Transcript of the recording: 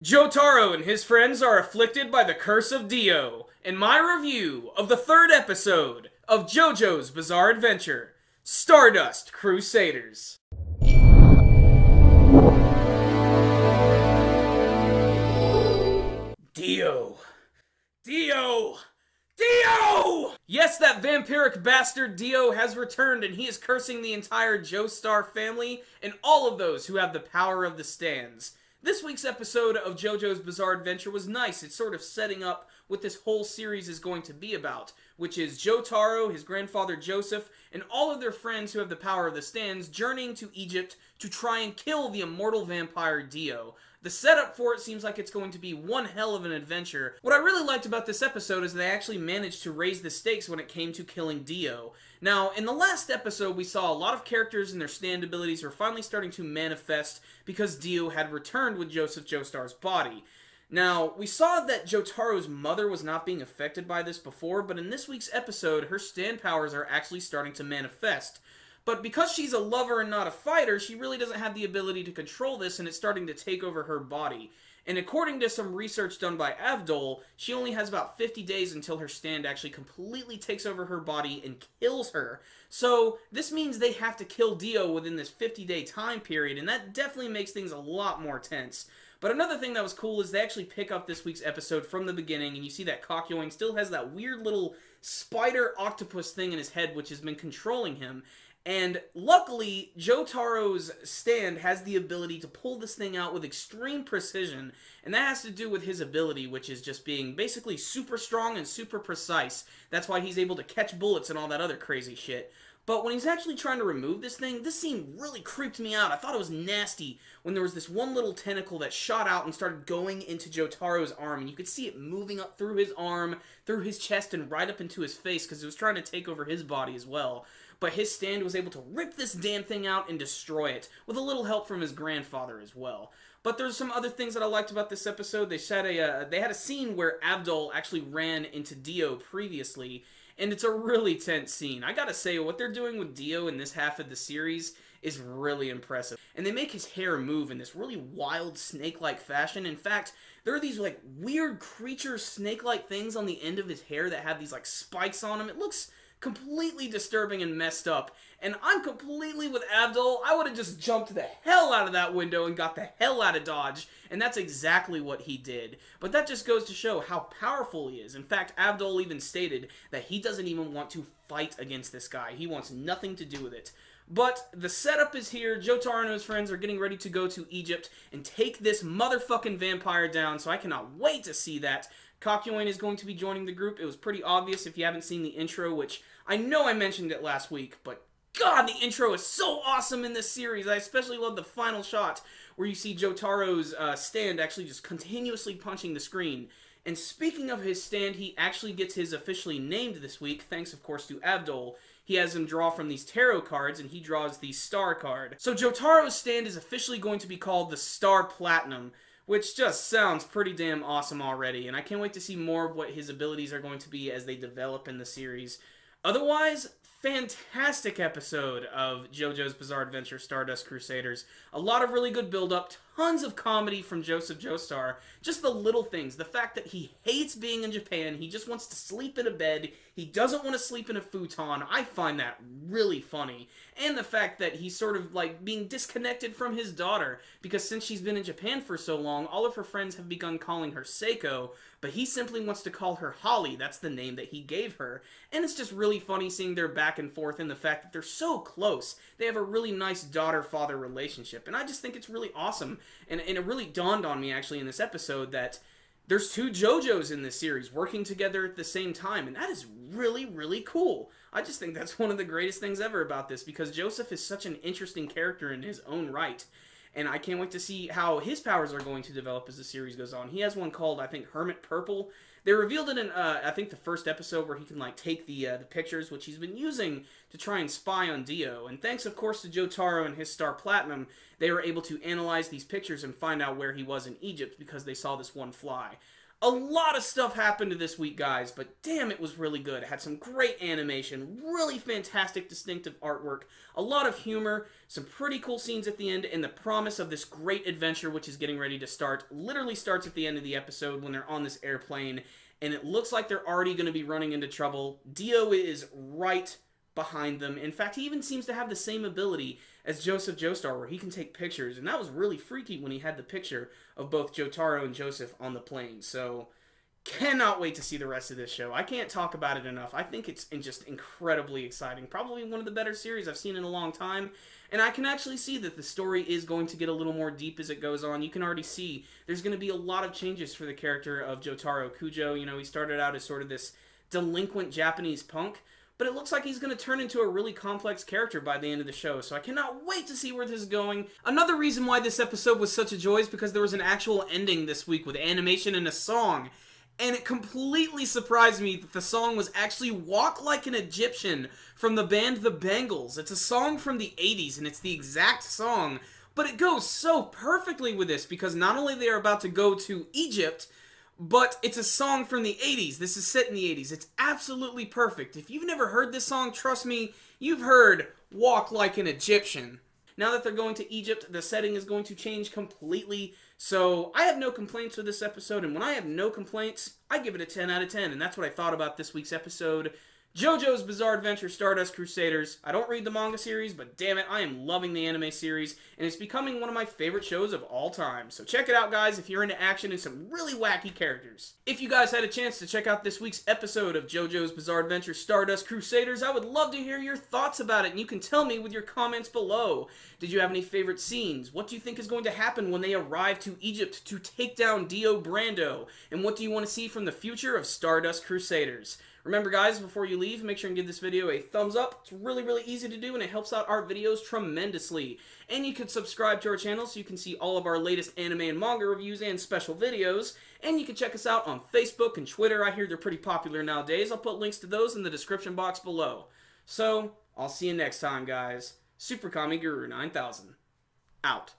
Jotaro and his friends are afflicted by the curse of Dio, in my review of the third episode of JoJo's Bizarre Adventure, Stardust Crusaders. Dio. Dio! Dio! Yes, that vampiric bastard Dio has returned, and he is cursing the entire Joestar family and all of those who have the power of the stands. This week's episode of JoJo's Bizarre Adventure was nice. It's sort of setting up what this whole series is going to be about, which is Jotaro, his grandfather Joseph, and all of their friends who have the power of the stands journeying to Egypt to try and kill the immortal vampire Dio. The setup for it seems like it's going to be one hell of an adventure. What I really liked about this episode is they actually managed to raise the stakes when it came to killing Dio. Now, in the last episode, we saw a lot of characters and their stand abilities were finally starting to manifest because Dio had returned with Joseph Joestar's body. Now, we saw that Jotaro's mother was not being affected by this before, but in this week's episode, her stand powers are actually starting to manifest. But because she's a lover and not a fighter, she really doesn't have the ability to control this, and it's starting to take over her body. And according to some research done by Avdol, she only has about 50 days until her stand actually completely takes over her body and kills her. So this means they have to kill Dio within this 50-day time period, and that definitely makes things a lot more tense. But another thing that was cool is they actually pick up this week's episode from the beginning, and you see that Kakyoin still has that weird little spider octopus thing in his head which has been controlling him. And luckily, Jotaro's stand has the ability to pull this thing out with extreme precision, and that has to do with his ability, which is just being basically super strong and super precise. That's why he's able to catch bullets and all that other crazy shit. But when he's actually trying to remove this thing, this scene really creeped me out. I thought it was nasty when there was this one little tentacle that shot out and started going into Jotaro's arm, and you could see it moving up through his arm, through his chest, and right up into his face, because it was trying to take over his body as well. But his stand was able to rip this damn thing out and destroy it, with a little help from his grandfather as well. But there's some other things that I liked about this episode. They had a scene where Avdol actually ran into Dio previously, and it's a really tense scene. I gotta say, what they're doing with Dio in this half of the series is really impressive. And they make his hair move in this really wild snake-like fashion. In fact, there are these like weird creature snake-like things on the end of his hair that have these like spikes on them. It looks completely disturbing and messed up, and I'm completely with Avdol. I would have just jumped the hell out of that window and got the hell out of Dodge, and that's exactly what he did. But that just goes to show how powerful he is. In fact, Avdol even stated that he doesn't even want to fight against this guy. He wants nothing to do with it. But the setup is here. Jotaro and his friends are getting ready to go to Egypt and take this motherfucking vampire down, so I cannot wait to see that. Kakyoin is going to be joining the group. It was pretty obvious if you haven't seen the intro, which I know I mentioned it last week, but God, the intro is so awesome in this series. I especially love the final shot where you see Jotaro's stand actually just continuously punching the screen. And speaking of his stand, he actually gets his officially named this week, thanks of course to Avdol. He has him draw from these tarot cards, and he draws the Star card. So Jotaro's stand is officially going to be called the Star Platinum, which just sounds pretty damn awesome already, and I can't wait to see more of what his abilities are going to be as they develop in the series. Otherwise, fantastic episode of JoJo's Bizarre Adventure, Stardust Crusaders. A lot of really good build-up, tons of comedy from Joseph Joestar. Just the little things, the fact that he hates being in Japan, he just wants to sleep in a bed, he doesn't want to sleep in a futon. I find that really funny. And the fact that he's sort of like being disconnected from his daughter, because since she's been in Japan for so long, all of her friends have begun calling her Seiko, but he simply wants to call her Holly. That's the name that he gave her. And it's just really funny seeing their back and forth and the fact that they're so close. They have a really nice daughter-father relationship, and I just think it's really awesome. And it really dawned on me, actually, in this episode that there's two JoJo's in this series working together at the same time, and that is really, really cool. I just think that's one of the greatest things ever about this, because Joseph is such an interesting character in his own right. And I can't wait to see how his powers are going to develop as the series goes on. He has one called, I think, Hermit Purple. They revealed it in, I think, the first episode where he can, like, take the pictures, which he's been using to try and spy on Dio. And thanks, of course, to Jotaro and his Star Platinum, they were able to analyze these pictures and find out where he was in Egypt because they saw this one fly. A lot of stuff happened this week, guys, but damn, it was really good. It had some great animation, really fantastic, distinctive artwork, a lot of humor, some pretty cool scenes at the end, and the promise of this great adventure, which is getting ready to start, literally starts at the end of the episode when they're on this airplane, and it looks like they're already going to be running into trouble. Dio is right behind them. In fact, he even seems to have the same ability as Joseph Joestar, where he can take pictures, and that was really freaky when he had the picture of both Jotaro and Joseph on the plane. So, cannot wait to see the rest of this show. I can't talk about it enough. I think it's just incredibly exciting. Probably one of the better series I've seen in a long time, and I can actually see that the story is going to get a little more deep as it goes on. You can already see there's going to be a lot of changes for the character of Jotaro Kujo. You know, he started out as sort of this delinquent Japanese punk, but it looks like he's going to turn into a really complex character by the end of the show, so I cannot wait to see where this is going. Another reason why this episode was such a joy is because there was an actual ending this week with animation and a song, and it completely surprised me that the song was actually Walk Like an Egyptian from the band The Bangles. It's a song from the 80s, and it's the exact song, but it goes so perfectly with this because not only they are about to go to Egypt, but it's a song from the 80s. This is set in the 80s. It's absolutely perfect. If you've never heard this song, trust me, you've heard Walk Like an Egyptian. Now that they're going to Egypt, the setting is going to change completely. So I have no complaints with this episode, and when I have no complaints, I give it a 10 out of 10, and that's what I thought about this week's episode. JoJo's Bizarre Adventure Stardust Crusaders. I don't read the manga series, but damn it, I am loving the anime series, and it's becoming one of my favorite shows of all time. So check it out, guys, if you're into action and some really wacky characters. If you guys had a chance to check out this week's episode of JoJo's Bizarre Adventure Stardust Crusaders, I would love to hear your thoughts about it, and you can tell me with your comments below. Did you have any favorite scenes? What do you think is going to happen when they arrive to Egypt to take down Dio Brando? And what do you want to see from the future of Stardust Crusaders? Remember, guys, before you leave, make sure and give this video a thumbs up. It's really, really easy to do, and it helps out our videos tremendously. And you can subscribe to our channel so you can see all of our latest anime and manga reviews and special videos. And you can check us out on Facebook and Twitter. I hear they're pretty popular nowadays. I'll put links to those in the description box below. So, I'll see you next time, guys. Super Kami Guru 9000. Out.